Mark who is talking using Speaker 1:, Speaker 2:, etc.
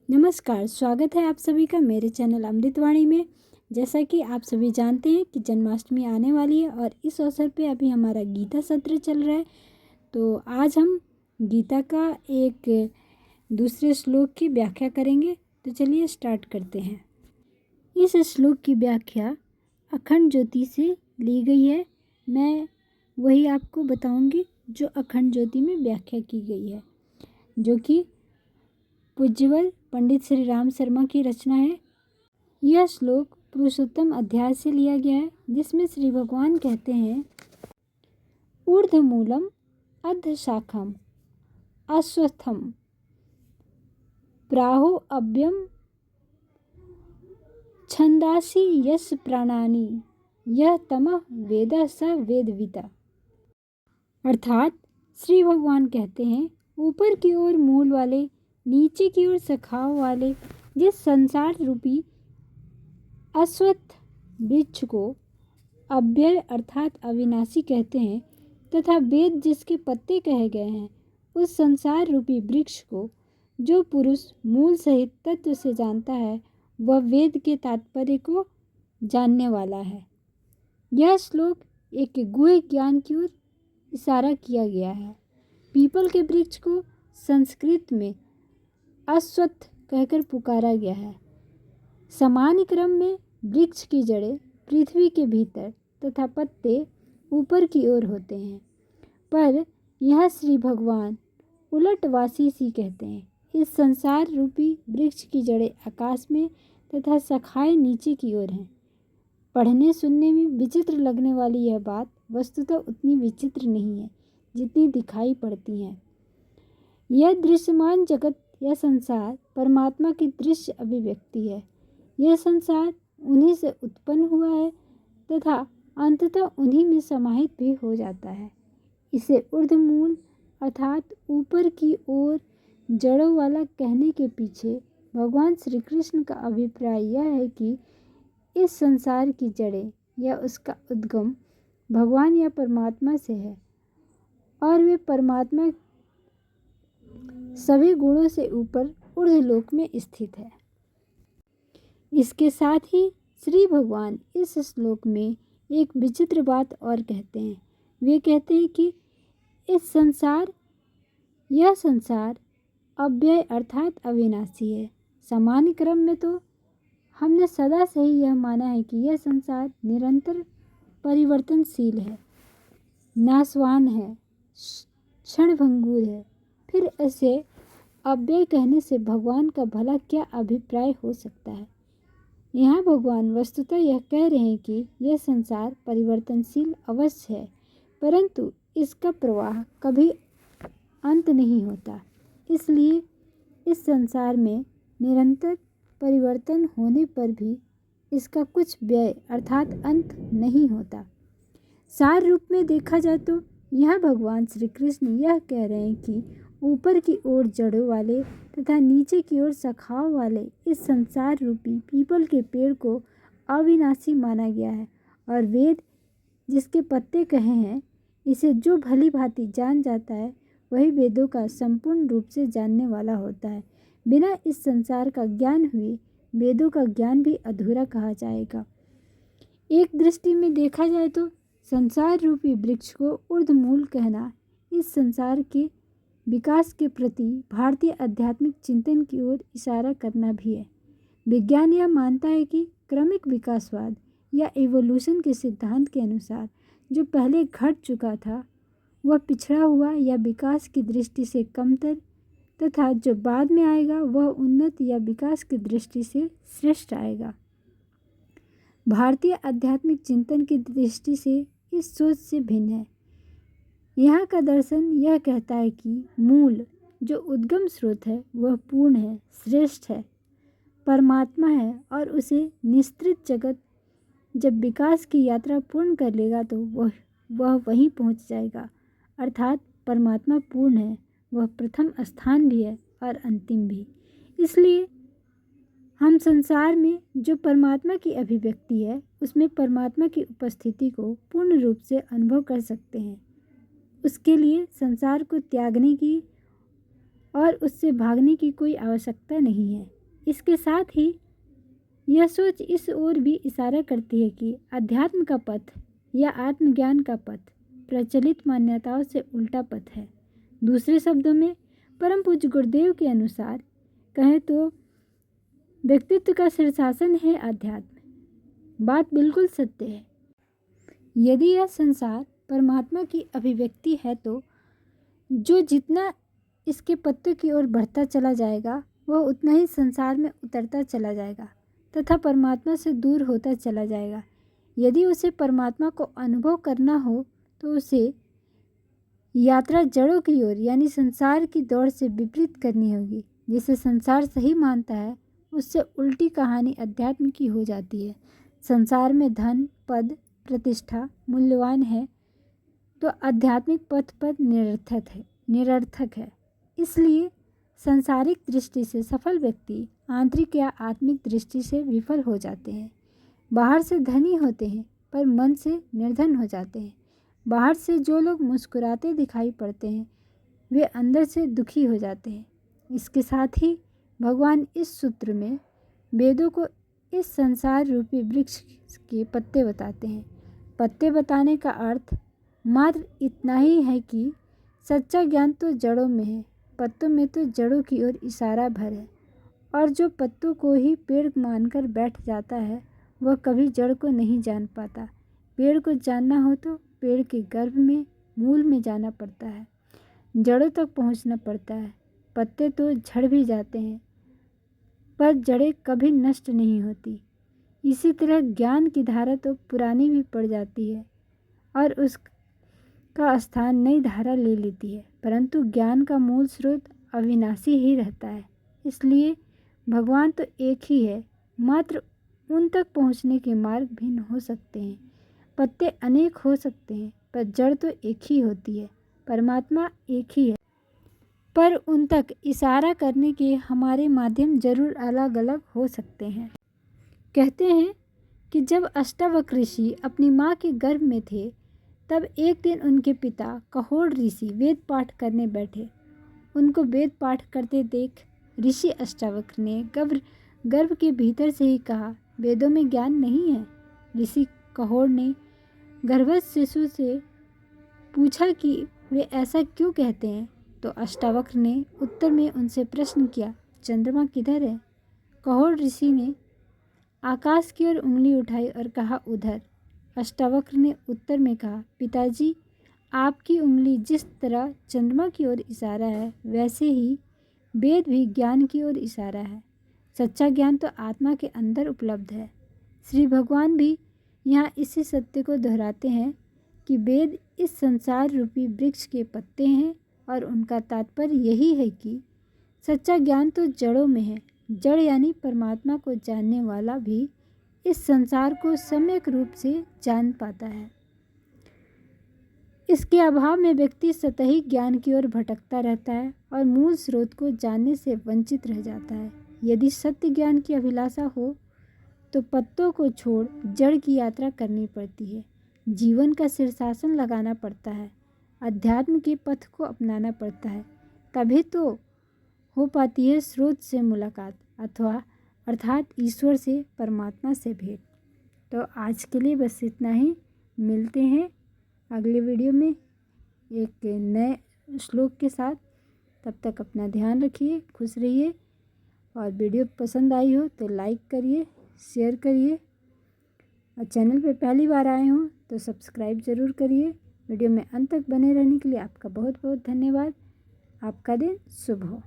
Speaker 1: नमस्कार, स्वागत है आप सभी का मेरे चैनल अमृतवाणी में। जैसा कि आप सभी जानते हैं कि जन्माष्टमी आने वाली है और इस अवसर पे अभी हमारा गीता सत्र चल रहा है। तो आज हम गीता का एक दूसरे श्लोक की व्याख्या करेंगे। तो चलिए स्टार्ट करते हैं। इस श्लोक की व्याख्या अखंड ज्योति से ली गई है। मैं वही आपको बताऊंगी जो अखंड ज्योति में व्याख्या की गई है, जो कि पूज्यवल पंडित श्री राम शर्मा की रचना है। यह श्लोक पुरुषोत्तम अध्याय से लिया गया है, जिसमें श्री भगवान कहते हैं, ऊर्ध्वमूलम अधशाखम अश्वत्थम प्राहो अव्यम छंदासी यश प्राणानि यह तमः वेद स वेदविता। अर्थात श्री भगवान कहते हैं, ऊपर की ओर मूल वाले, नीचे की ओर शाखाओं वाले जिस संसार रूपी अश्वत्थ वृक्ष को अव्यय अर्थात अविनाशी कहते हैं, तथा वेद जिसके पत्ते कहे गए हैं, उस संसार रूपी वृक्ष को जो पुरुष मूल सहित तत्व से जानता है, वह वेद के तात्पर्य को जानने वाला है। यह श्लोक एक गूढ़ ज्ञान की ओर इशारा किया गया है। पीपल के वृक्ष को संस्कृत में अश्वत्थ कहकर पुकारा गया है। सामान्य क्रम में वृक्ष की जड़ें पृथ्वी के भीतर तथा पत्ते ऊपर की ओर होते हैं, पर यह श्री भगवान उलटवासी सी कहते हैं। इस संसार रूपी वृक्ष की जड़ें आकाश में तथा शाखाएं नीचे की ओर हैं। पढ़ने सुनने में विचित्र लगने वाली यह बात वस्तुतः उतनी विचित्र नहीं है जितनी दिखाई पड़ती है। यह दृश्यमान जगत, यह संसार परमात्मा की दृश्य अभिव्यक्ति है। यह संसार उन्हीं से उत्पन्न हुआ है तथा अंततः उन्हीं में समाहित भी हो जाता है। इसे ऊर्ध्वमूल अर्थात ऊपर की ओर जड़ों वाला कहने के पीछे भगवान श्री कृष्ण का अभिप्राय यह है कि इस संसार की जड़ें या उसका उद्गम भगवान या परमात्मा से है और वे परमात्मा सभी गुणों से ऊपर ऊर्ध्वलोक में स्थित है। इसके साथ ही श्री भगवान इस श्लोक में एक विचित्र बात और कहते हैं। वे कहते हैं कि यह संसार अव्यय अर्थात अविनाशी है। सामान्य क्रम में तो हमने सदा से ही यह माना है कि यह संसार निरंतर परिवर्तनशील है, नाशवान है, क्षणभंगुर है। फिर ऐसे अव्यय कहने से भगवान का भला क्या अभिप्राय हो सकता है। यहाँ भगवान वस्तुतः यह कह रहे हैं कि यह संसार परिवर्तनशील अवश्य है, परंतु इसका प्रवाह कभी अंत नहीं होता। इसलिए इस संसार में निरंतर परिवर्तन होने पर भी इसका कुछ व्यय अर्थात अंत नहीं होता। सार रूप में देखा जाए तो यह भगवान श्री कृष्ण यह कह रहे हैं कि ऊपर की ओर जड़ों वाले तथा नीचे की ओर शाखाओं वाले इस संसार रूपी पीपल के पेड़ को अविनाशी माना गया है और वेद जिसके पत्ते कहे हैं, इसे जो भली भांति जान जाता है वही वेदों का संपूर्ण रूप से जानने वाला होता है। बिना इस संसार का ज्ञान हुए वेदों का ज्ञान भी अधूरा कहा जाएगा। एक दृष्टि में देखा जाए तो संसार रूपी वृक्ष को ऊर्ध्वमूल कहना इस संसार के विकास के प्रति भारतीय आध्यात्मिक चिंतन की ओर इशारा करना भी है। विज्ञान यह मानता है कि क्रमिक विकासवाद या इवोल्यूशन के सिद्धांत के अनुसार जो पहले घट चुका था वह पिछड़ा हुआ या विकास की दृष्टि से कमतर तथा जो बाद में आएगा वह उन्नत या विकास की दृष्टि से श्रेष्ठ आएगा। भारतीय आध्यात्मिक चिंतन की दृष्टि से इस सोच से भिन्न है। यहाँ का दर्शन यह कहता है कि मूल जो उद्गम स्रोत है वह पूर्ण है, श्रेष्ठ है, परमात्मा है और उसे निस्तृत जगत जब विकास की यात्रा पूर्ण कर लेगा तो वह वहीं पहुँच जाएगा। अर्थात परमात्मा पूर्ण है, वह प्रथम स्थान भी है और अंतिम भी। इसलिए हम संसार में जो परमात्मा की अभिव्यक्ति है उसमें परमात्मा की उपस्थिति को पूर्ण रूप से अनुभव कर सकते हैं। उसके लिए संसार को त्यागने की और उससे भागने की कोई आवश्यकता नहीं है। इसके साथ ही यह सोच इस ओर भी इशारा करती है कि अध्यात्म का पथ या आत्मज्ञान का पथ प्रचलित मान्यताओं से उल्टा पथ है। दूसरे शब्दों में परम पूज्य गुरुदेव के अनुसार कहें तो व्यक्तित्व का शीर्षासन है अध्यात्म। बात बिल्कुल सत्य है। यदि यह संसार परमात्मा की अभिव्यक्ति है तो जो जितना इसके पत्तों की ओर बढ़ता चला जाएगा वह उतना ही संसार में उतरता चला जाएगा तथा परमात्मा से दूर होता चला जाएगा। यदि उसे परमात्मा को अनुभव करना हो तो उसे यात्रा जड़ों की ओर यानी संसार की दौड़ से विपरीत करनी होगी। जिसे संसार सही मानता है उससे उल्टी कहानी अध्यात्म की हो जाती है। संसार में धन, पद, प्रतिष्ठा मूल्यवान है तो आध्यात्मिक पथ पर निरर्थक है। इसलिए सांसारिक दृष्टि से सफल व्यक्ति आंतरिक या आत्मिक दृष्टि से विफल हो जाते हैं। बाहर से धनी होते हैं पर मन से निर्धन हो जाते हैं। बाहर से जो लोग मुस्कुराते दिखाई पड़ते हैं वे अंदर से दुखी हो जाते हैं। इसके साथ ही भगवान इस सूत्र में वेदों को इस संसार रूपी वृक्ष के पत्ते बताते हैं। पत्ते बताने का अर्थ मात्र इतना ही है कि सच्चा ज्ञान तो जड़ों में है, पत्तों में तो जड़ों की ओर इशारा भर है। और जो पत्तों को ही पेड़ मानकर बैठ जाता है वह कभी जड़ को नहीं जान पाता। पेड़ को जानना हो तो पेड़ के गर्भ में मूल में जाना पड़ता है, जड़ों तक पहुंचना पड़ता है। पत्ते तो झड़ भी जाते हैं पर जड़ें कभी नष्ट नहीं होती। इसी तरह ज्ञान की धारा तो पुरानी भी पड़ जाती है और उसका स्थान नई धारा ले लेती है, परंतु ज्ञान का मूल स्रोत अविनाशी ही रहता है। इसलिए भगवान तो एक ही है, मात्र उन तक पहुंचने के मार्ग भिन्न हो सकते हैं। पत्ते अनेक हो सकते हैं पर जड़ तो एक ही होती है। परमात्मा एक ही है पर उन तक इशारा करने के हमारे माध्यम जरूर अलग अलग हो सकते हैं। कहते हैं कि जब अष्टावक्र ऋषि अपनी माँ के गर्भ में थे तब एक दिन उनके पिता कहोड़ ऋषि वेद पाठ करने बैठे। उनको वेद पाठ करते देख ऋषि अष्टावक्र ने गर्भ के भीतर से ही कहा, वेदों में ज्ञान नहीं है। ऋषि कहोड़ ने गर्भस्थ शिशु से पूछा कि वे ऐसा क्यों कहते हैं, तो अष्टावक्र ने उत्तर में उनसे प्रश्न किया, चंद्रमा किधर है? कहोड़ ऋषि ने आकाश की ओर उंगली उठाई और कहा, उधर। अष्टावक्र ने उत्तर में कहा, पिताजी आपकी उंगली जिस तरह चंद्रमा की ओर इशारा है वैसे ही वेद भी ज्ञान की ओर इशारा है। सच्चा ज्ञान तो आत्मा के अंदर उपलब्ध है। श्री भगवान भी यहाँ इसी सत्य को दोहराते हैं कि वेद इस संसार रूपी वृक्ष के पत्ते हैं और उनका तात्पर्य यही है कि सच्चा ज्ञान तो जड़ों में है। जड़ यानी परमात्मा को जानने वाला भी इस संसार को सम्यक रूप से जान पाता है। इसके अभाव में व्यक्ति सतही ज्ञान की ओर भटकता रहता है और मूल स्रोत को जानने से वंचित रह जाता है। यदि सत्य ज्ञान की अभिलाषा हो तो पत्तों को छोड़ जड़ की यात्रा करनी पड़ती है। जीवन का शीर्षासन लगाना पड़ता है, अध्यात्म के पथ को अपनाना पड़ता है। तभी तो हो पाती है स्रोत से मुलाकात अर्थात ईश्वर से, परमात्मा से भेंट। तो आज के लिए बस इतना ही। मिलते हैं अगले वीडियो में एक नए श्लोक के साथ। तब तक अपना ध्यान रखिए, खुश रहिए और वीडियो पसंद आई हो तो लाइक करिए, शेयर करिए और चैनल पे पहली बार आए हों तो सब्सक्राइब ज़रूर करिए। वीडियो में अंत तक बने रहने के लिए आपका बहुत बहुत धन्यवाद। आपका दिन शुभ हो।